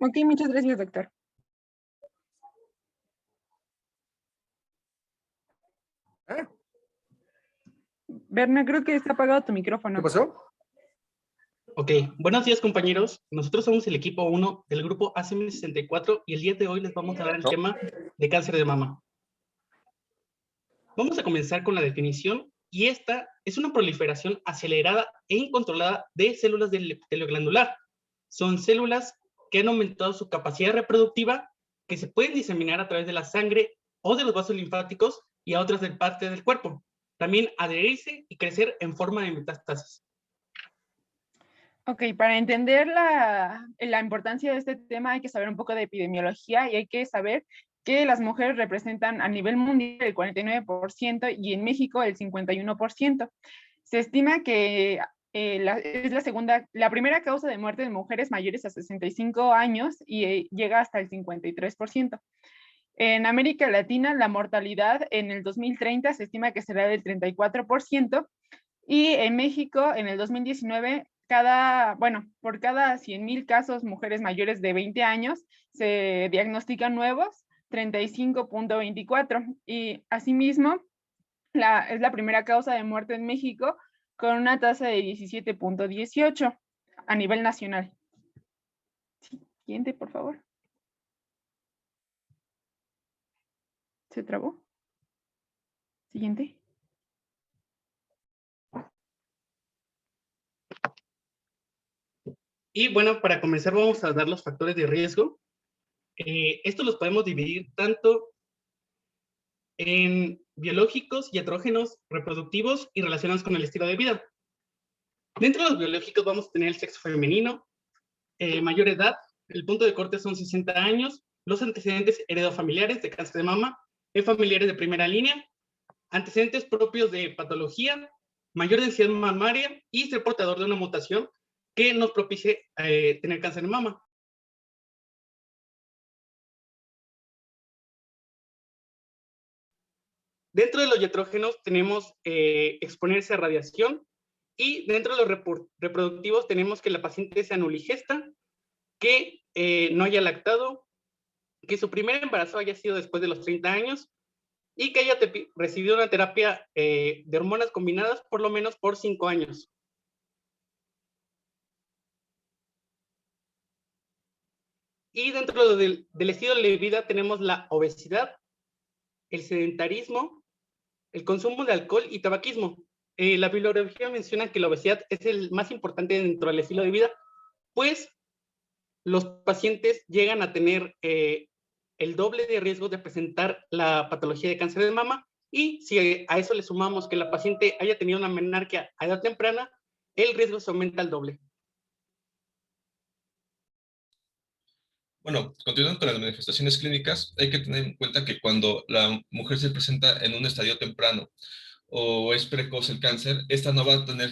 Ok, muchas gracias, doctor. ¿Eh? Berna, creo que está apagado tu micrófono. ¿Qué pasó? Ok, buenos días compañeros. Nosotros somos el equipo 1 del grupo ACM64 y el día de hoy les vamos a dar el tema de cáncer de mama. Vamos a comenzar con la definición y esta es una proliferación acelerada e incontrolada de células del epitelio glandular. Son células que han aumentado su capacidad reproductiva, que se pueden diseminar a través de la sangre o de los vasos linfáticos y a otras partes del cuerpo. También adherirse y crecer en forma de metástasis. Ok, para entender la importancia de este tema hay que saber un poco de epidemiología y hay que saber que las mujeres representan a nivel mundial el 49% y en México el 51%. Se estima que es la primera causa de muerte de mujeres mayores a 65 años y llega hasta el 53%. En América Latina, la mortalidad en el 2030 se estima que será del 34%, y en México, en el 2019, por cada 100,000 casos mujeres mayores de 20 años, se diagnostican nuevos, 35.24. Y asimismo, es la primera causa de muerte en México con una tasa de 17.18 a nivel nacional. Siguiente, por favor. ¿Se trabó? Siguiente. Y bueno, para comenzar vamos a dar los factores de riesgo. Estos los podemos dividir tanto en biológicos, iatrogénicos, reproductivos y relacionados con el estilo de vida. Dentro de los biológicos vamos a tener el sexo femenino, mayor edad, el punto de corte son 60 años, los antecedentes heredofamiliares de cáncer de mama, familiares de primera línea, antecedentes propios de patología, mayor densidad mamaria y ser portador de una mutación que nos propicie tener cáncer de mama. Dentro de los iatrógenos tenemos exponerse a radiación y dentro de los reproductivos tenemos que la paciente sea nuligesta, que no haya lactado, que su primer embarazo haya sido después de los 30 años y que haya recibido una terapia de hormonas combinadas por lo menos por 5 años. Y dentro del estilo de vida tenemos la obesidad, el sedentarismo, el consumo de alcohol y tabaquismo. La bibliografía menciona que la obesidad es el más importante dentro del estilo de vida, pues los pacientes llegan a tener el doble de riesgo de presentar la patología de cáncer de mama, y si a eso le sumamos que la paciente haya tenido una menarquia a edad temprana, el riesgo se aumenta al doble. Bueno, continuando con las manifestaciones clínicas, hay que tener en cuenta que cuando la mujer se presenta en un estadio temprano o es precoz el cáncer, esta no va a tener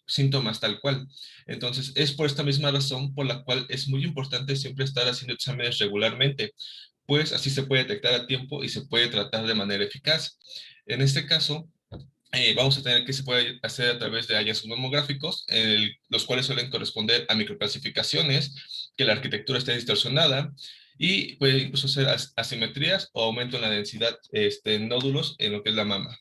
síntomas tal cual. Entonces, es por esta misma razón por la cual es muy importante siempre estar haciendo exámenes regularmente, pues así se puede detectar a tiempo y se puede tratar de manera eficaz. En este caso, vamos a tener que se puede hacer a través de hallazgos mamográficos, los cuales suelen corresponder a microclasificaciones, que la arquitectura esté distorsionada, y puede incluso ser asimetrías o aumento en la densidad en nódulos en lo que es la mama.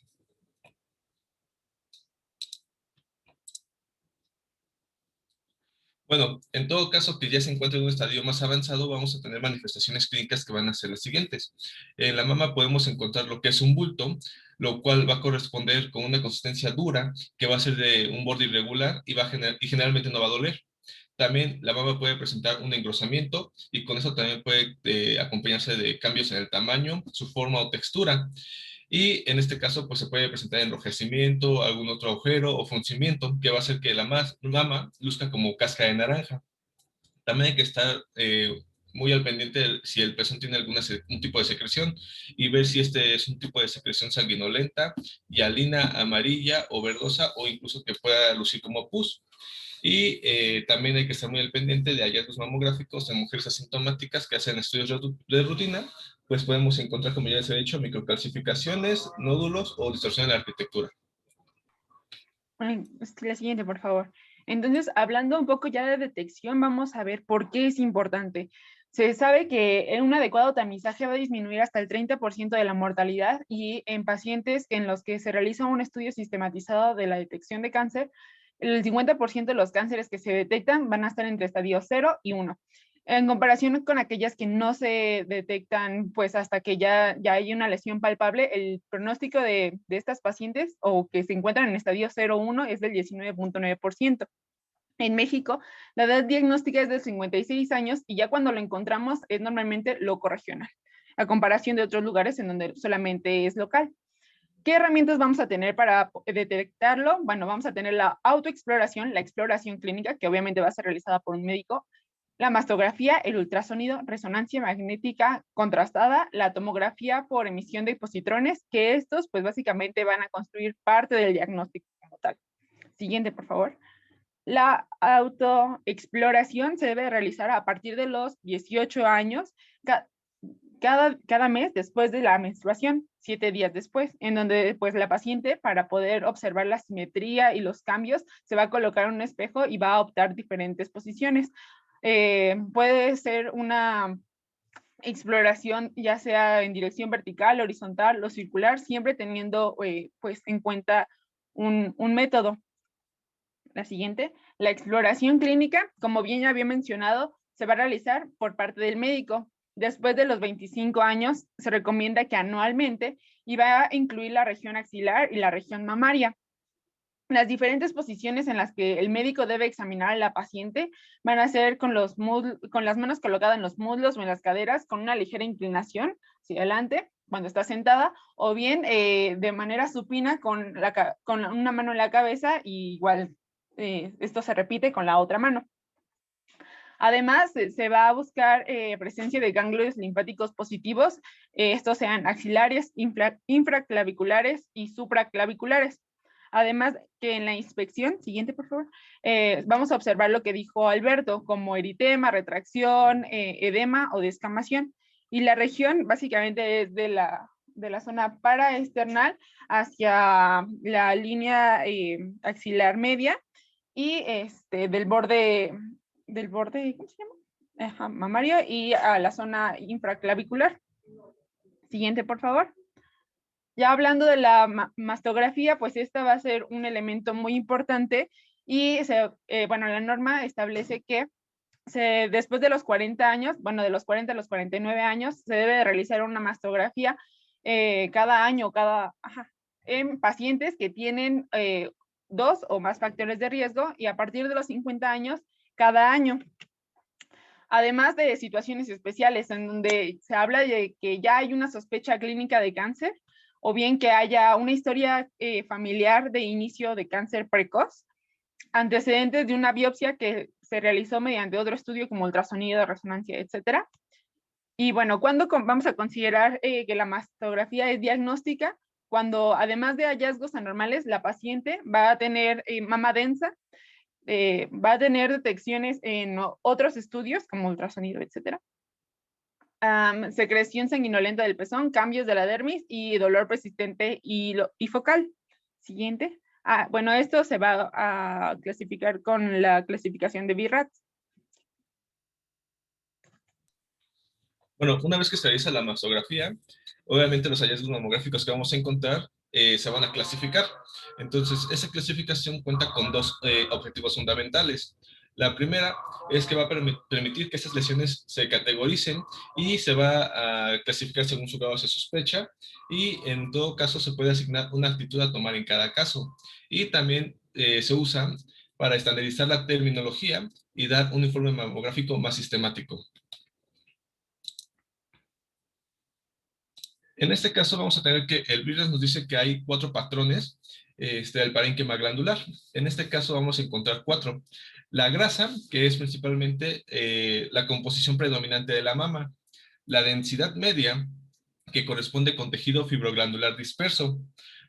Bueno, en todo caso que ya se encuentre en un estadio más avanzado, vamos a tener manifestaciones clínicas que van a ser las siguientes. En la mama podemos encontrar lo que es un bulto, lo cual va a corresponder con una consistencia dura, que va a ser de un borde irregular y generalmente no va a doler. También la mama puede presentar un engrosamiento y con eso también puede acompañarse de cambios en el tamaño, su forma o textura. Y en este caso, pues se puede presentar enrojecimiento, algún otro agujero o fruncimiento que va a hacer que la mama luzca como cáscara de naranja. También hay que estar muy al pendiente de si el pezón tiene un tipo de secreción y ver si este es un tipo de secreción sanguinolenta, hialina, amarilla o verdosa, o incluso que pueda lucir como pus. Y también hay que estar muy al pendiente de hallazgos mamográficos en mujeres asintomáticas que hacen estudios de rutina, pues podemos encontrar, como ya les he dicho, microcalcificaciones, nódulos o distorsión en la arquitectura. La siguiente, por favor. Entonces, hablando un poco ya de detección, vamos a ver por qué es importante. Se sabe que un adecuado tamizaje va a disminuir hasta el 30% de la mortalidad y en pacientes en los que se realiza un estudio sistematizado de la detección de cáncer, el 50% de los cánceres que se detectan van a estar entre estadios 0 y 1. En comparación con aquellas que no se detectan, pues hasta que ya hay una lesión palpable, el pronóstico de estas pacientes o que se encuentran en estadio 0 o 1 es del 19.9%. En México, la edad diagnóstica es de 56 años y ya cuando lo encontramos es normalmente locorregional, a comparación de otros lugares en donde solamente es local. ¿Qué herramientas vamos a tener para detectarlo? Bueno, vamos a tener la autoexploración, la exploración clínica, que obviamente va a ser realizada por un médico, la mastografía, el ultrasonido, resonancia magnética contrastada, la tomografía por emisión de positrones, que estos pues básicamente van a construir parte del diagnóstico como tal. Siguiente, por favor. La autoexploración se debe realizar a partir de los 18 años, cada mes después de la menstruación, 7 días después, en donde pues la paciente, para poder observar la simetría y los cambios, se va a colocar en un espejo y va a optar diferentes posiciones. Puede ser una exploración ya sea en dirección vertical, horizontal o circular, siempre teniendo pues en cuenta un método. La siguiente, la exploración clínica, como bien ya había mencionado, se va a realizar por parte del médico. Después de los 25 años, se recomienda que anualmente y va a incluir la región axilar y la región mamaria. Las diferentes posiciones en las que el médico debe examinar a la paciente van a ser con las manos colocadas en los muslos o en las caderas, con una ligera inclinación hacia adelante cuando está sentada, o bien de manera supina con una mano en la cabeza y igual esto se repite con la otra mano. Además, se va a buscar presencia de ganglios linfáticos positivos, estos sean axilares, infraclaviculares y supraclaviculares. Además, que en la inspección, siguiente por favor, vamos a observar lo que dijo Alberto, como eritema, retracción, edema o descamación. Y la región básicamente es de la zona paraesternal hacia la línea axilar media y del borde, ¿cómo se llama? Ajá, mamario y a la zona infraclavicular. Siguiente, por favor. Ya hablando de la mastografía, pues esta va a ser un elemento muy importante y bueno, la norma establece que después de los 40 años, bueno, de los 40 a los 49 años, se debe de realizar una mastografía cada año, en pacientes que tienen 2 o más factores de riesgo y a partir de los 50 años, cada año. Además de situaciones especiales en donde se habla de que ya hay una sospecha clínica de cáncer o bien que haya una historia familiar de inicio de cáncer precoz, antecedentes de una biopsia que se realizó mediante otro estudio como ultrasonido, resonancia, etcétera. Y bueno, ¿cuándo vamos a considerar que la mastografía es diagnóstica? Cuando además de hallazgos anormales, la paciente va a tener mama densa, va a tener detecciones en otros estudios como ultrasonido, etcétera. Secreción sanguinolenta del pezón, cambios de la dermis y dolor persistente y focal. Siguiente. Bueno, esto se va a clasificar con la clasificación de BIRAT. Bueno, una vez que se realiza la mastografía, obviamente los hallazgos mamográficos que vamos a encontrar se van a clasificar. Entonces, esa clasificación cuenta con dos objetivos fundamentales. La primera es que va a permitir que estas lesiones se categoricen y se va a clasificar según su grado de sospecha y en todo caso se puede asignar una actitud a tomar en cada caso. Y también se usa para estandarizar la terminología y dar un informe mamográfico más sistemático. En este caso vamos a tener que el BIRAS nos dice que hay 4 patrones del parénquima glandular. En este caso vamos a encontrar 4. La grasa, que es principalmente la composición predominante de la mama. La densidad media, que corresponde con tejido fibroglandular disperso.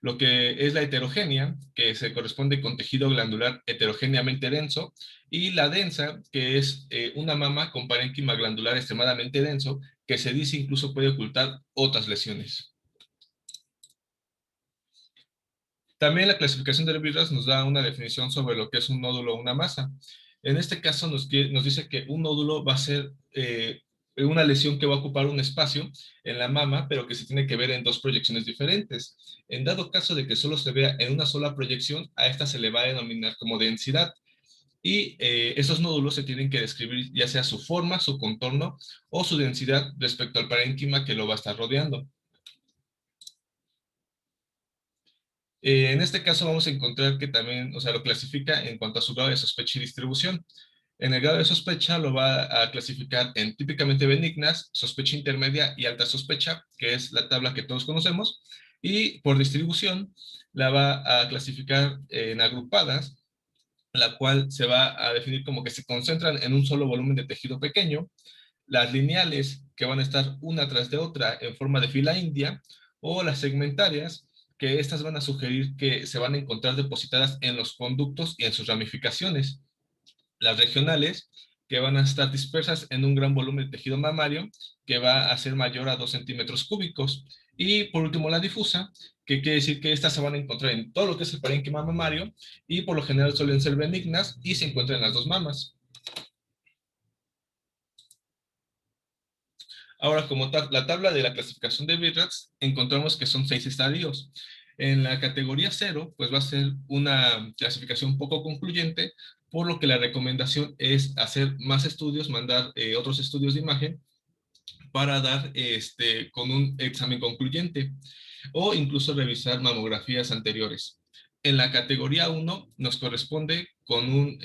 Lo que es la heterogénea, que se corresponde con tejido glandular heterogéneamente denso. Y la densa, que es una mama con parénquima glandular extremadamente denso, que se dice incluso puede ocultar otras lesiones. También la clasificación de BIRADS nos da una definición sobre lo que es un nódulo o una masa. En este caso nos dice que un nódulo va a ser una lesión que va a ocupar un espacio en la mama, pero que se tiene que ver en dos proyecciones diferentes. En dado caso de que solo se vea en una sola proyección, a esta se le va a denominar como densidad. Y esos nódulos se tienen que describir ya sea su forma, su contorno o su densidad respecto al parénquima que lo va a estar rodeando. En este caso vamos a encontrar que también, o sea, lo clasifica en cuanto a su grado de sospecha y distribución. En el grado de sospecha lo va a clasificar en típicamente benignas, sospecha intermedia y alta sospecha, que es la tabla que todos conocemos, y por distribución la va a clasificar en agrupadas, la cual se va a definir como que se concentran en un solo volumen de tejido pequeño, las lineales, que van a estar una tras de otra en forma de fila india, o las segmentarias, que estas van a sugerir que se van a encontrar depositadas en los conductos y en sus ramificaciones. Las regionales, que van a estar dispersas en un gran volumen de tejido mamario, que va a ser mayor a 2 centímetros cúbicos. Y por último, la difusa, que quiere decir que estas se van a encontrar en todo lo que es el parénquima mamario, y por lo general suelen ser benignas y se encuentran en las dos mamas. Ahora, como la tabla de la clasificación de BIRADS, encontramos que son 6 estadios. En la categoría 0, pues va a ser una clasificación poco concluyente, por lo que la recomendación es hacer más estudios, mandar otros estudios de imagen para dar con un examen concluyente o incluso revisar mamografías anteriores. En la categoría 1 nos corresponde con un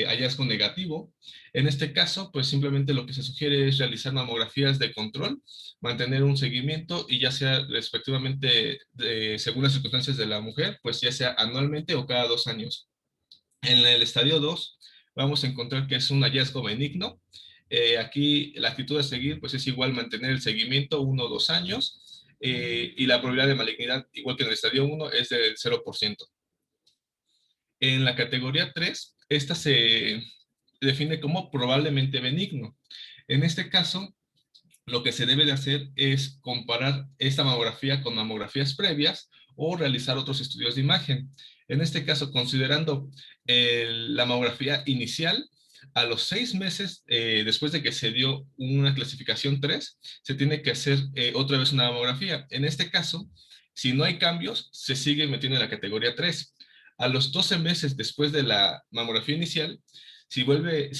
hallazgo negativo. En este caso, pues simplemente lo que se sugiere es realizar mamografías de control, mantener un seguimiento y ya sea respectivamente, según las circunstancias de la mujer, pues ya sea anualmente o cada 2 años. En el estadio 2 vamos a encontrar que es un hallazgo benigno. Aquí la actitud a seguir pues es igual mantener el seguimiento 1 o 2 años y la probabilidad de malignidad, igual que en el estadio 1, es del 0%. En la categoría 3, esta se define como probablemente benigno. En este caso, lo que se debe de hacer es comparar esta mamografía con mamografías previas o realizar otros estudios de imagen. En este caso, considerando la mamografía inicial, a los 6 meses después de que se dio una clasificación 3, se tiene que hacer otra vez una mamografía. En este caso, si no hay cambios, se sigue metiendo en la categoría 3. A los 12 meses después de la mamografía inicial, si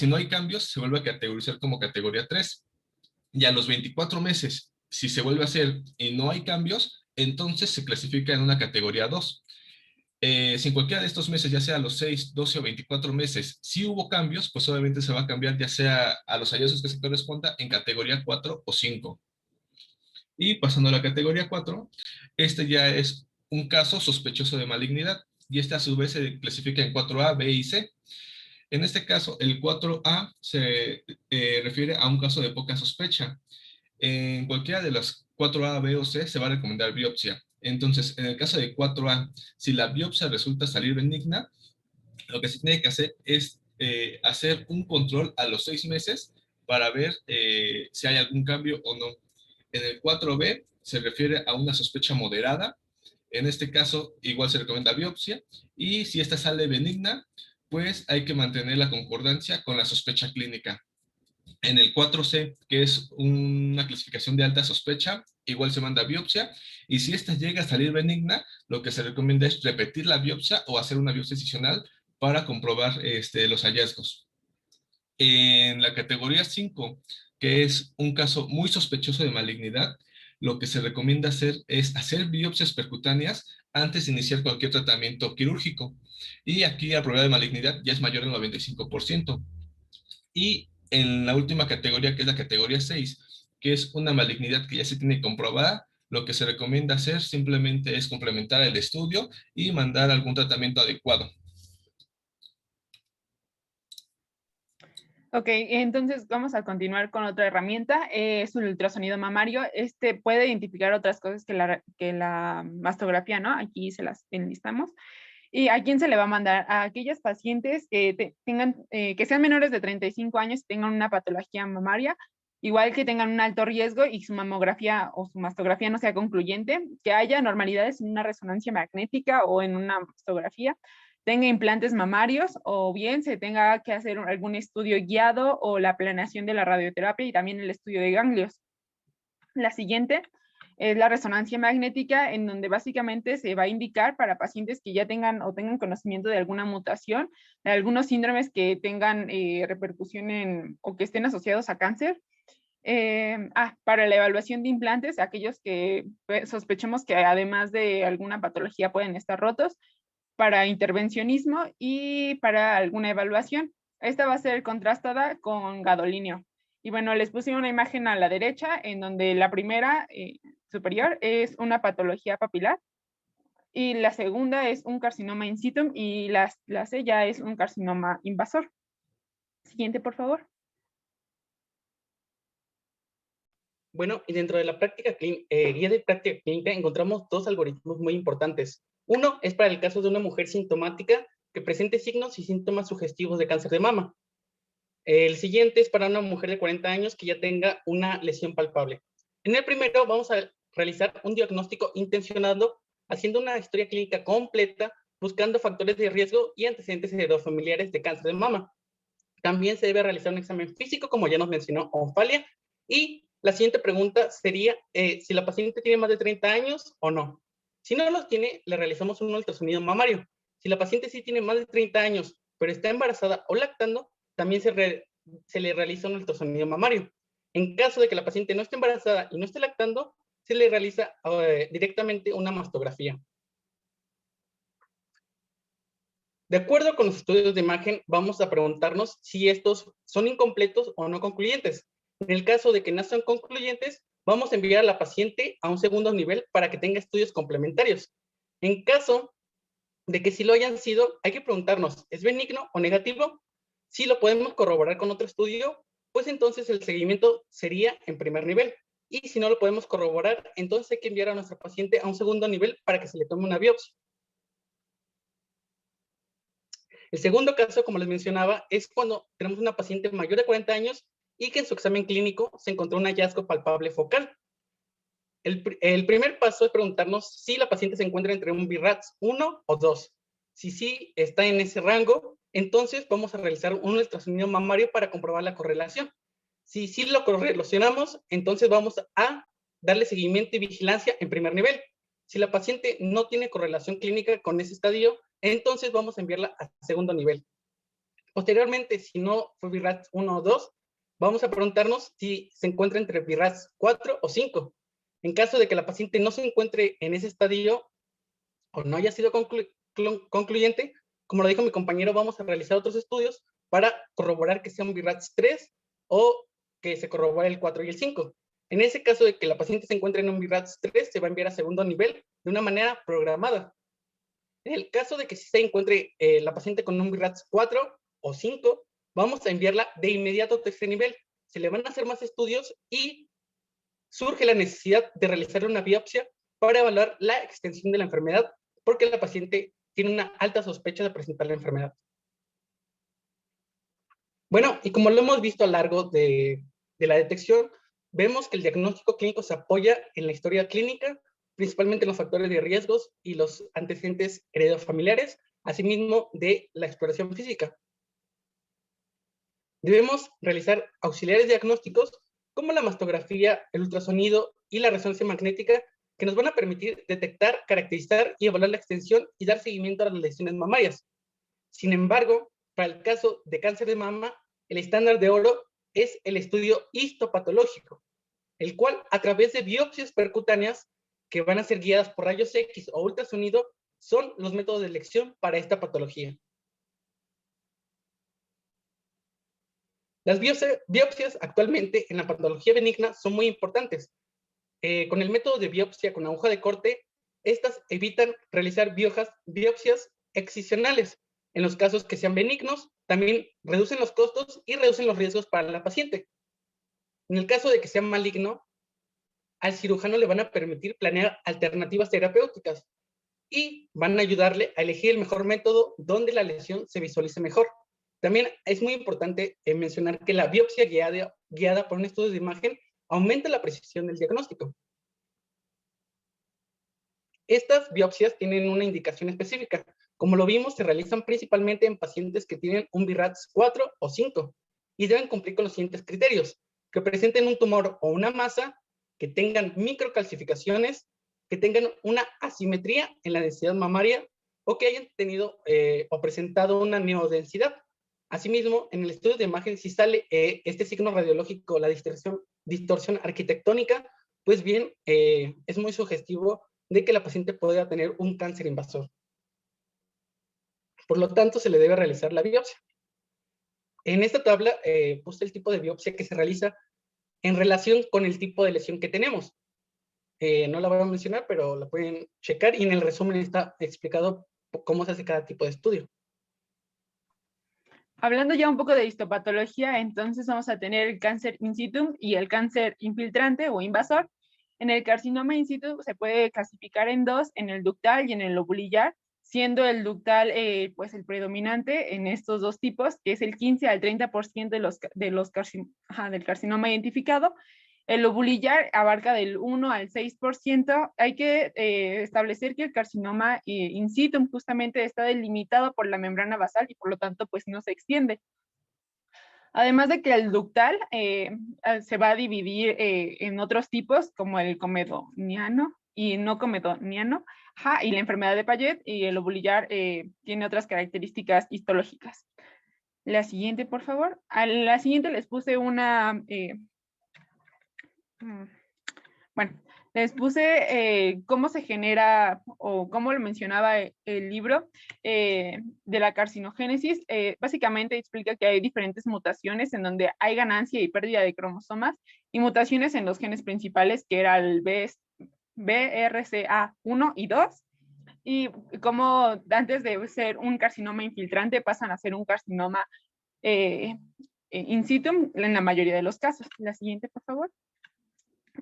no hay cambios, se vuelve a categorizar como categoría 3. Y a los 24 meses, si se vuelve a hacer y no hay cambios, entonces se clasifica en una categoría 2. Si en cualquiera de estos meses, ya sea a los 6, 12 o 24 meses, si hubo cambios, pues obviamente se va a cambiar ya sea a los hallazgos que se corresponda en categoría 4 o 5. Y pasando a la categoría 4, este ya es un caso sospechoso de malignidad y este a su vez se clasifica en 4A, B y C. En este caso, el 4A se refiere a un caso de poca sospecha. En cualquiera de las 4A, B o C se va a recomendar biopsia. Entonces, en el caso de 4A, si la biopsia resulta salir benigna, lo que se tiene que hacer es hacer un control a los 6 meses para ver si hay algún cambio o no. En el 4B se refiere a una sospecha moderada. En este caso, igual se recomienda biopsia. Y si esta sale benigna, pues hay que mantener la concordancia con la sospecha clínica. En el 4C, que es una clasificación de alta sospecha, igual se manda biopsia. Y si esta llega a salir benigna, lo que se recomienda es repetir la biopsia o hacer una biopsia adicional para comprobar los hallazgos. En la categoría 5, que es un caso muy sospechoso de malignidad, lo que se recomienda hacer es hacer biopsias percutáneas antes de iniciar cualquier tratamiento quirúrgico. Y aquí la probabilidad de malignidad ya es mayor del 95%. Y en la última categoría, que es la categoría 6, que es una malignidad que ya se tiene comprobada, lo que se recomienda hacer simplemente es complementar el estudio y mandar algún tratamiento adecuado. Ok, entonces vamos a continuar con otra herramienta, es el ultrasonido mamario. Este puede identificar otras cosas que la mastografía, ¿no? Aquí se las enlistamos. ¿Y a quién se le va a mandar? A aquellas pacientes que sean menores de 35 años y tengan una patología mamaria igual que tengan un alto riesgo y su mamografía o su mastografía no sea concluyente, que haya anormalidades en una resonancia magnética o en una mastografía, tenga implantes mamarios o bien se tenga que hacer algún estudio guiado o la planeación de la radioterapia y también el estudio de ganglios. La siguiente es la resonancia magnética, en donde básicamente se va a indicar para pacientes que ya tengan o tengan conocimiento de alguna mutación, de algunos síndromes que tengan repercusión en o que estén asociados a cáncer. Para la evaluación de implantes, aquellos que sospechemos que además de alguna patología pueden estar rotos, para intervencionismo y para alguna evaluación. Esta va a ser contrastada con gadolinio. Y bueno, les puse una imagen a la derecha en donde la primera superior es una patología papilar y la segunda es un carcinoma in situ y la C ya es un carcinoma invasor. Siguiente, por favor. Bueno, y dentro de la guía de práctica clínica encontramos dos algoritmos muy importantes. Uno es para el caso de una mujer sintomática que presente signos y síntomas sugestivos de cáncer de mama. El siguiente es para una mujer de 40 años que ya tenga una lesión palpable. En el primero vamos a realizar un diagnóstico intencionado, haciendo una historia clínica completa, buscando factores de riesgo y antecedentes heredofamiliares de cáncer de mama. También se debe realizar un examen físico, como ya nos mencionó Onfalia, y la siguiente pregunta sería si la paciente tiene más de 30 años o no. Si no los tiene, le realizamos un ultrasonido mamario. Si la paciente sí tiene más de 30 años, pero está embarazada o lactando, también se le realiza un ultrasonido mamario. En caso de que la paciente no esté embarazada y no esté lactando, se le realiza directamente una mastografía. De acuerdo con los estudios de imagen, vamos a preguntarnos si estos son incompletos o no concluyentes. En el caso de que no sean concluyentes, vamos a enviar a la paciente a un segundo nivel para que tenga estudios complementarios. En caso de que sí lo hayan sido, hay que preguntarnos, ¿es benigno o negativo? Si lo podemos corroborar con otro estudio, pues entonces el seguimiento sería en primer nivel. Y si no lo podemos corroborar, entonces hay que enviar a nuestra paciente a un segundo nivel para que se le tome una biopsia. El segundo caso, como les mencionaba, es cuando tenemos una paciente mayor de 40 años y que en su examen clínico se encontró un hallazgo palpable focal. El primer paso es preguntarnos si la paciente se encuentra entre un BIRATS 1 o 2. Si sí está en ese rango, entonces vamos a realizar un ultrasonido mamario para comprobar la correlación. Si sí lo correlacionamos, entonces vamos a darle seguimiento y vigilancia en primer nivel. Si la paciente no tiene correlación clínica con ese estadio, entonces vamos a enviarla a segundo nivel. Posteriormente, si no fue BIRATS 1 o 2, vamos a preguntarnos si se encuentra entre BIRATS 4 o 5. En caso de que la paciente no se encuentre en ese estadio o no haya sido concluyente, como lo dijo mi compañero, vamos a realizar otros estudios para corroborar que sea un BIRATS 3 o que se corrobore el 4 y el 5. En ese caso de que la paciente se encuentre en un BIRATS 3, se va a enviar a segundo nivel de una manera programada. En el caso de que sí se encuentre la paciente con un BIRATS 4 o 5, vamos a enviarla de inmediato a tercer nivel. Se le van a hacer más estudios y surge la necesidad de realizar una biopsia para evaluar la extensión de la enfermedad, porque la paciente tiene una alta sospecha de presentar la enfermedad. Bueno, y como lo hemos visto a lo largo de la detección, vemos que el diagnóstico clínico se apoya en la historia clínica, principalmente en los factores de riesgos y los antecedentes heredofamiliares, asimismo de la exploración física. Debemos realizar auxiliares diagnósticos como la mastografía, el ultrasonido y la resonancia magnética, que nos van a permitir detectar, caracterizar y evaluar la extensión y dar seguimiento a las lesiones mamarias. Sin embargo, para el caso de cáncer de mama, el estándar de oro es el estudio histopatológico, el cual a través de biopsias percutáneas que van a ser guiadas por rayos X o ultrasonido son los métodos de elección para esta patología. Las biopsias actualmente en la patología benigna son muy importantes. Con el método de biopsia con aguja de corte, estas evitan realizar biopsias excisionales. En los casos que sean benignos, también reducen los costos y reducen los riesgos para la paciente. En el caso de que sea maligno, al cirujano le van a permitir planear alternativas terapéuticas y van a ayudarle a elegir el mejor método donde la lesión se visualice mejor. También es muy importante mencionar que la biopsia guiada por un estudio de imagen aumenta la precisión del diagnóstico. Estas biopsias tienen una indicación específica. Como lo vimos, se realizan principalmente en pacientes que tienen un BIRATS 4 o 5 y deben cumplir con los siguientes criterios: que presenten un tumor o una masa, que tengan microcalcificaciones, que tengan una asimetría en la densidad mamaria o que hayan tenido o presentado una neodensidad. Asimismo, en el estudio de imagen, si sale este signo radiológico, la distorsión arquitectónica, pues bien, es muy sugestivo de que la paciente pueda tener un cáncer invasor. Por lo tanto, se le debe realizar la biopsia. En esta tabla puse el tipo de biopsia que se realiza en relación con el tipo de lesión que tenemos. No la voy a mencionar, pero la pueden checar y en el resumen está explicado cómo se hace cada tipo de estudio. Hablando ya un poco de histopatología, entonces vamos a tener el cáncer in situ y el cáncer infiltrante o invasor. En el carcinoma in situ se puede clasificar en dos, en el ductal y en el lobulillar, siendo el ductal pues el predominante en estos dos tipos, que es el 15 al 30% del carcinoma identificado. El lobulillar abarca del 1 al 6%. Hay que establecer que el carcinoma in situ justamente está delimitado por la membrana basal y por lo tanto pues no se extiende. Además de que el ductal se va a dividir en otros tipos como el comedoniano y no comedoniano, y la enfermedad de Payet, y el lobulillar tiene otras características histológicas. La siguiente, por favor. A la siguiente les puse una... bueno, les puse cómo se genera o cómo lo mencionaba el libro de la carcinogénesis. Básicamente explica que hay diferentes mutaciones en donde hay ganancia y pérdida de cromosomas y mutaciones en los genes principales, que era el BRCA1 y 2. Y como antes de ser un carcinoma infiltrante pasan a ser un carcinoma in situ en la mayoría de los casos. La siguiente, por favor.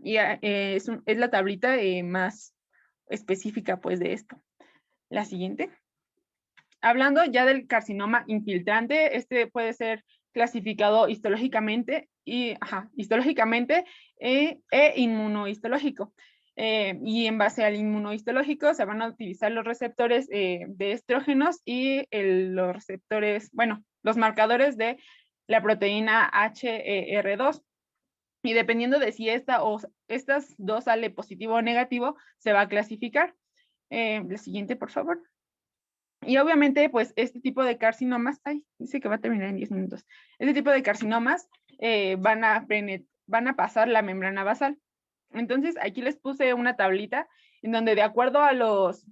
Y es la tablita más específica pues de esto. La siguiente. Hablando ya del carcinoma infiltrante, este puede ser clasificado histológicamente e inmunohistológico. Y en base al inmunohistológico se van a utilizar los receptores de estrógenos y los receptores, bueno, los marcadores de la proteína HER2. Y dependiendo de si esta o estas dos sale positivo o negativo, se va a clasificar. La siguiente, por favor. Y obviamente, pues, este tipo de carcinomas, dice que va a terminar en 10 minutos. Este tipo de carcinomas van a pasar la membrana basal. Entonces, aquí les puse una tablita en donde de acuerdo a los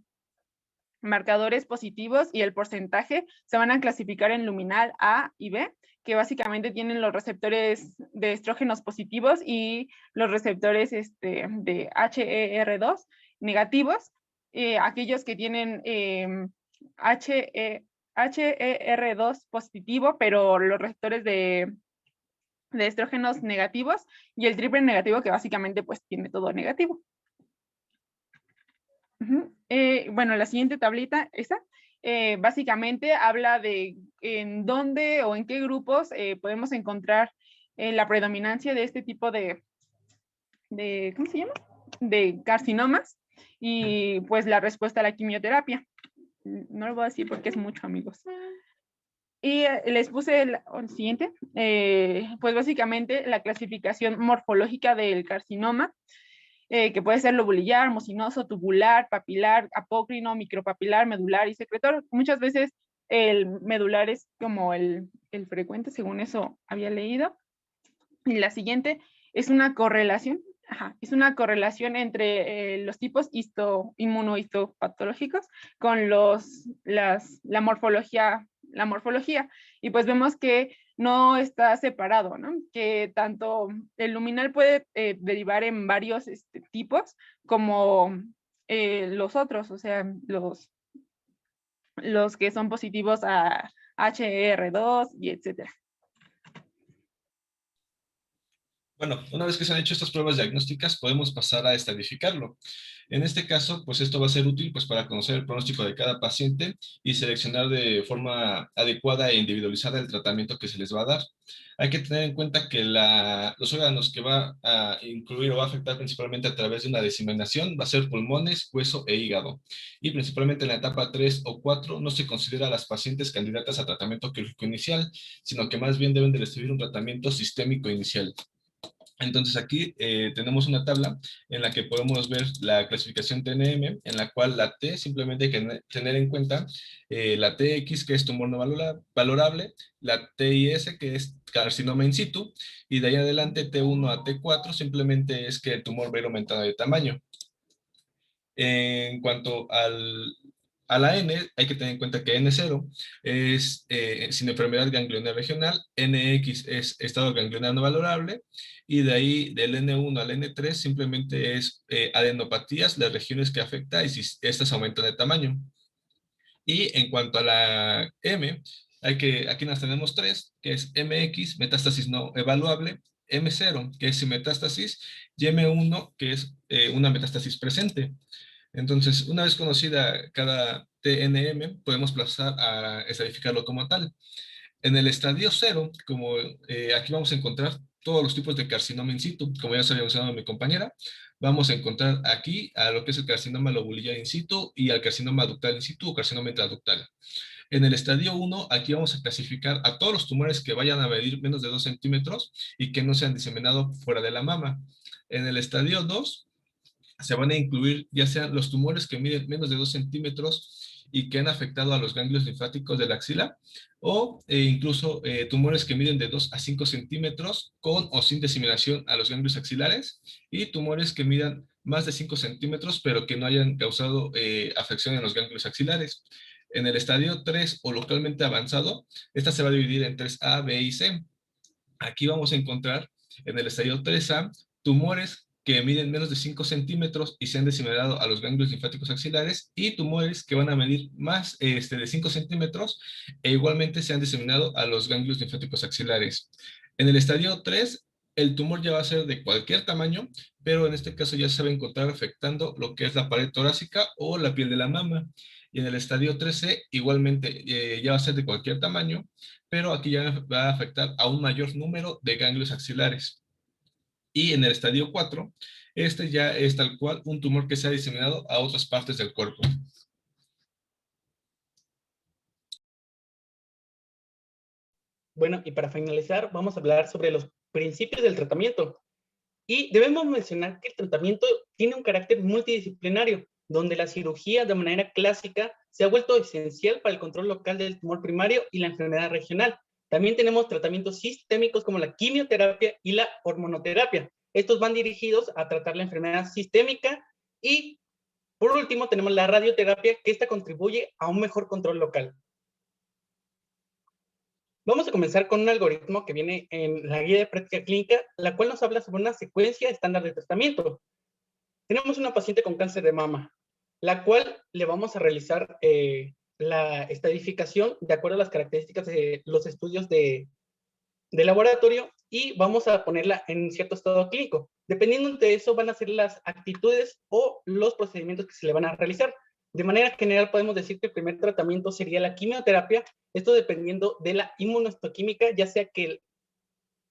marcadores positivos y el porcentaje se van a clasificar en luminal A y B, que básicamente tienen los receptores de estrógenos positivos y los receptores de HER2 negativos. Aquellos que tienen HER2 positivo, pero los receptores de estrógenos negativos, y el triple negativo, que básicamente pues tiene todo negativo. Bueno, la siguiente tablita, esa, básicamente habla de en dónde o en qué grupos podemos encontrar la predominancia de este tipo de, ¿cómo se llama? De carcinomas y pues la respuesta a la quimioterapia. No lo voy a decir porque es mucho, amigos. Y les puse el siguiente, pues básicamente la clasificación morfológica del carcinoma, que puede ser lobulillar, mucinoso, tubular, papilar, apócrino, micropapilar, medular y secretor. Muchas veces el medular es como el frecuente, según eso había leído. Y la siguiente es una correlación, es una correlación entre los tipos inmunohistopatológicos con la morfología. Y pues vemos que no está separado, ¿no? Que tanto el luminal puede derivar en varios tipos como los otros, o sea, los que son positivos a HER2 y etcétera. Bueno, una vez que se han hecho estas pruebas diagnósticas, podemos pasar a estadificarlo. En este caso, pues esto va a ser útil pues, para conocer el pronóstico de cada paciente y seleccionar de forma adecuada e individualizada el tratamiento que se les va a dar. Hay que tener en cuenta que los órganos que va a incluir o va a afectar principalmente a través de una diseminación va a ser pulmones, hueso e hígado. Y principalmente en la etapa 3 o 4 no se considera a las pacientes candidatas a tratamiento quirúrgico inicial, sino que más bien deben de recibir un tratamiento sistémico inicial. Entonces aquí tenemos una tabla en la que podemos ver la clasificación TNM, en la cual la T simplemente hay que tener en cuenta la TX, que es tumor no valorable, la TIS, que es carcinoma in situ, y de ahí adelante T1 a T4 simplemente es que el tumor va a ir aumentando de tamaño. En cuanto a la N, hay que tener en cuenta que N0 es sin enfermedad ganglionar regional, NX es estado ganglionar no valorable, y de ahí del N1 al N3 simplemente es adenopatías, las regiones que afecta y si estas aumentan de tamaño. Y en cuanto a la M, aquí nos tenemos tres, que es MX, metástasis no evaluable, M0, que es sin metástasis, y M1, que es una metástasis presente. Entonces, una vez conocida cada TNM, podemos pasar a estadificarlo como tal. En el estadio 0, como aquí vamos a encontrar todos los tipos de carcinoma in situ, como ya se había mencionado mi compañera, vamos a encontrar aquí a lo que es el carcinoma lobulillar in situ y al carcinoma ductal in situ o carcinoma intraductal. En el estadio 1, aquí vamos a clasificar a todos los tumores que vayan a medir menos de 2 centímetros y que no se han diseminado fuera de la mama. En el estadio 2, se van a incluir ya sean los tumores que miden menos de 2 centímetros y que han afectado a los ganglios linfáticos de la axila, o incluso tumores que miden de 2 a 5 centímetros con o sin diseminación a los ganglios axilares, y tumores que midan más de 5 centímetros pero que no hayan causado afección en los ganglios axilares. En el estadio 3 o localmente avanzado, esta se va a dividir en 3A, B y C. Aquí vamos a encontrar en el estadio 3A tumores que miden menos de 5 centímetros y se han diseminado a los ganglios linfáticos axilares, y tumores que van a medir más de 5 centímetros e igualmente se han diseminado a los ganglios linfáticos axilares. En el estadio 3, el tumor ya va a ser de cualquier tamaño, pero en este caso ya se va a encontrar afectando lo que es la pared torácica o la piel de la mama. Y en el estadio 13, igualmente ya va a ser de cualquier tamaño, pero aquí ya va a afectar a un mayor número de ganglios axilares. Y en el estadio 4, este ya es tal cual un tumor que se ha diseminado a otras partes del cuerpo. Bueno, y para finalizar, vamos a hablar sobre los principios del tratamiento. Y debemos mencionar que el tratamiento tiene un carácter multidisciplinario, donde la cirugía de manera clásica se ha vuelto esencial para el control local del tumor primario y la enfermedad regional. También tenemos tratamientos sistémicos como la quimioterapia y la hormonoterapia. Estos van dirigidos a tratar la enfermedad sistémica, y por último tenemos la radioterapia, que esta contribuye a un mejor control local. Vamos a comenzar con un algoritmo que viene en la guía de práctica clínica, la cual nos habla sobre una secuencia estándar de tratamiento. Tenemos una paciente con cáncer de mama, la cual le vamos a realizar la estadificación de acuerdo a las características de los estudios de laboratorio, y vamos a ponerla en cierto estado clínico. Dependiendo de eso van a ser las actitudes o los procedimientos que se le van a realizar. De manera general podemos decir que el primer tratamiento sería la quimioterapia, esto dependiendo de la inmunohistoquímica, ya sea que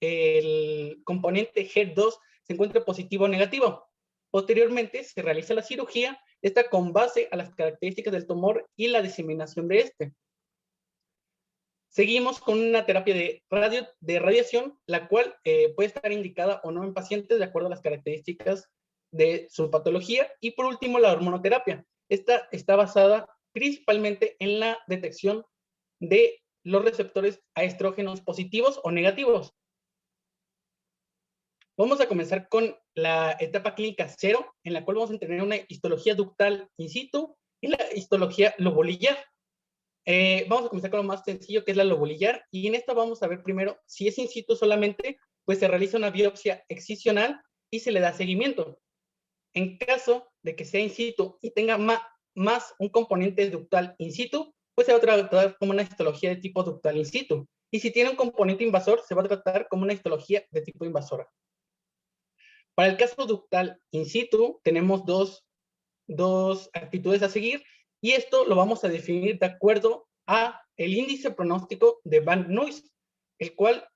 el componente HER2 se encuentre positivo o negativo. Posteriormente se realiza la cirugía, esta con base a las características del tumor y la diseminación de este. Seguimos con una terapia de radiación, la cual puede estar indicada o no en pacientes de acuerdo a las características de su patología. Y por último, la hormonoterapia. Esta está basada principalmente en la detección de los receptores a estrógenos positivos o negativos. Vamos a comenzar con la etapa clínica 0, en la cual vamos a tener una histología ductal in situ y la histología lobulillar. Vamos a comenzar con lo más sencillo, que es la lobulillar, y en esta vamos a ver primero si es in situ solamente, pues se realiza una biopsia excisional y se le da seguimiento. En caso de que sea in situ y tenga más un componente ductal in situ, pues se va a tratar como una histología de tipo ductal in situ. Y si tiene un componente invasor, se va a tratar como una histología de tipo invasora. Para el caso ductal in situ, tenemos dos actitudes a seguir, y esto lo vamos a definir de acuerdo a el índice pronóstico de Van Nuys, el cual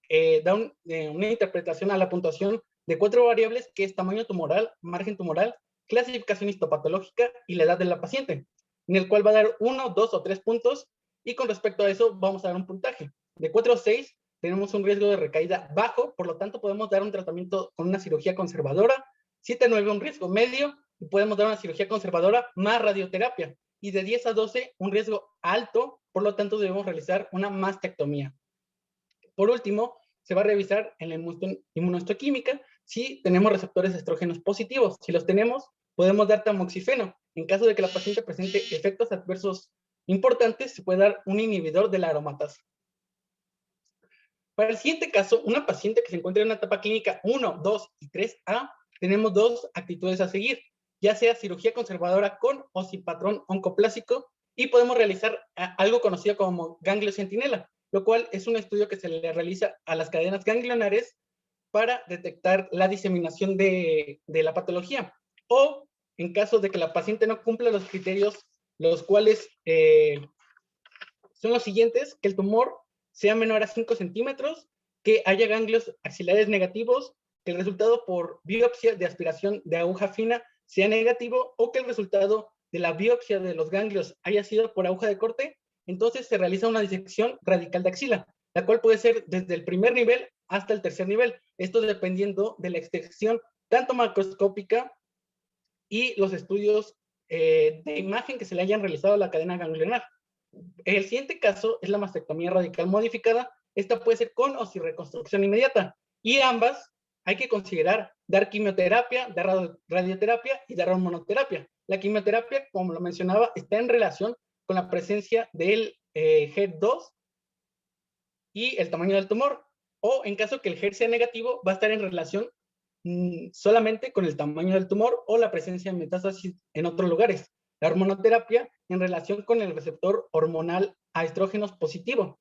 da una interpretación a la puntuación de 4 variables, que es tamaño tumoral, margen tumoral, clasificación histopatológica y la edad de la paciente, en el cual va a dar 1, 2 o 3 puntos, y con respecto a eso vamos a dar un puntaje. De 4 a 6 tenemos un riesgo de recaída bajo, por lo tanto podemos dar un tratamiento con una cirugía conservadora. 7 a 9 un riesgo medio, y podemos dar una cirugía conservadora más radioterapia. Y de 10 a 12 un riesgo alto, por lo tanto debemos realizar una mastectomía. Por último, se va a revisar en la inmunohistoquímica si tenemos receptores estrógenos positivos. Si los tenemos, podemos dar tamoxifeno. En caso de que la paciente presente efectos adversos importantes, se puede dar un inhibidor de la aromatasa. Para el siguiente caso, una paciente que se encuentra en una etapa clínica 1, 2 y 3A, tenemos 2 actitudes a seguir, ya sea cirugía conservadora con o sin patrón oncoplásico, y podemos realizar algo conocido como ganglio centinela, lo cual es un estudio que se le realiza a las cadenas ganglionares para detectar la diseminación de la patología. O en caso de que la paciente no cumpla los criterios, los cuales son los siguientes: que el tumor sea menor a 5 centímetros, que haya ganglios axilares negativos, que el resultado por biopsia de aspiración de aguja fina sea negativo, o que el resultado de la biopsia de los ganglios haya sido por aguja de corte. Entonces se realiza una disección radical de axila, la cual puede ser desde el primer nivel hasta el tercer nivel, esto dependiendo de la extensión tanto macroscópica y los estudios de imagen que se le hayan realizado a la cadena ganglionar. El siguiente caso es la mastectomía radical modificada. Esta puede ser con o sin reconstrucción inmediata, y ambas hay que considerar dar quimioterapia, dar radioterapia y dar hormonoterapia. La quimioterapia, como lo mencionaba, está en relación con la presencia del HER2 y el tamaño del tumor, o en caso que el HER sea negativo, va a estar en relación solamente con el tamaño del tumor o la presencia de metástasis en otros lugares. La hormonoterapia en relación con el receptor hormonal a estrógenos positivo.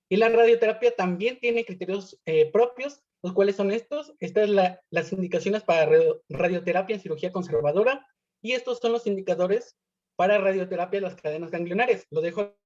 Y la radioterapia también tiene criterios propios, los cuales son estos. Estas son las indicaciones para radioterapia en cirugía conservadora, y estos son los indicadores para radioterapia de las cadenas ganglionares. Lo dejo